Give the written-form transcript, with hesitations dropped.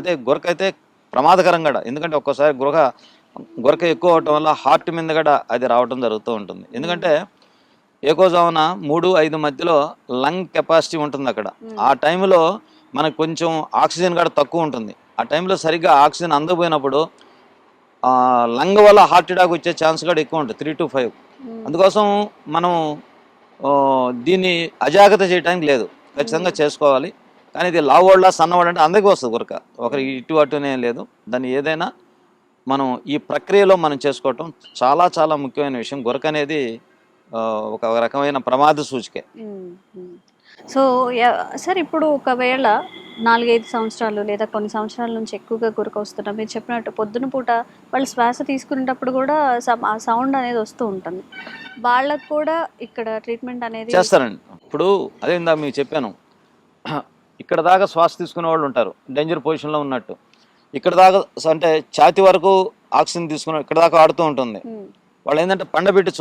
అయితే గురక అయితే ప్రమాదకరం కూడా. ఎందుకంటే ఒక్కోసారి గురక ఎక్కువ అవటం వల్ల హార్ట్ మీద కూడా అది రావడం జరుగుతూ ఉంటుంది. ఎందుకంటే ఏకోజామున 3-5 మధ్యలో లంగ్ కెపాసిటీ ఉంటుంది అక్కడ. ఆ టైంలో మనకు కొంచెం ఆక్సిజన్ కూడా తక్కువ ఉంటుంది. ఆ టైంలో సరిగ్గా ఆక్సిజన్ అందకపోయినప్పుడు లంగ్ వల్ల హార్ట్ అటాక్ వచ్చే ఛాన్స్ కూడా ఎక్కువ ఉంటుంది, 3 to 5. అందుకోసం మనం దీన్ని అజాగ్రత్త చేయడానికి లేదు, ఖచ్చితంగా చేసుకోవాలి. కానీ ఇది లావోళ్ళ సన్నవాడు అంటే అందరికీ వస్తుంది గురక, ఒకరికి ఇటు అటునే లేదు. దాన్ని ఏదైనా మనం ఈ ప్రక్రియలో మనం చేసుకోవటం చాలా చాలా ముఖ్యమైన విషయం. గురక అనేది ఒక రకమైన ప్రమాద సూచికే. సో సార్, ఇప్పుడు ఒకవేళ 4-5 సంవత్సరాలు లేదా కొన్ని సంవత్సరాల నుంచి ఎక్కువగా గురక వస్తున్నా, మీరు చెప్పినట్టు పొద్దున పూట వాళ్ళు శ్వాస తీసుకునేటప్పుడు కూడా ఆ సౌండ్ అనేది వస్తూ ఉంటుంది, వాళ్ళకు కూడా ఇక్కడ ట్రీట్మెంట్ అనేది చేస్తారండి. ఇప్పుడు అదే ఇందా మీకు చెప్పాను, ఇక్కడ దాకా శ్వాస తీసుకునే వాళ్ళు ఉంటారు డేంజర్ పొజిషన్లో ఉన్నట్టు. ఇక్కడ దాకా అంటే ఛాతి వరకు ఆక్సిజన్ తీసుకుని ఇక్కడ దాకా ఆడుతూ ఉంటుంది. వాళ్ళు ఏంటంటే పండబెట్టి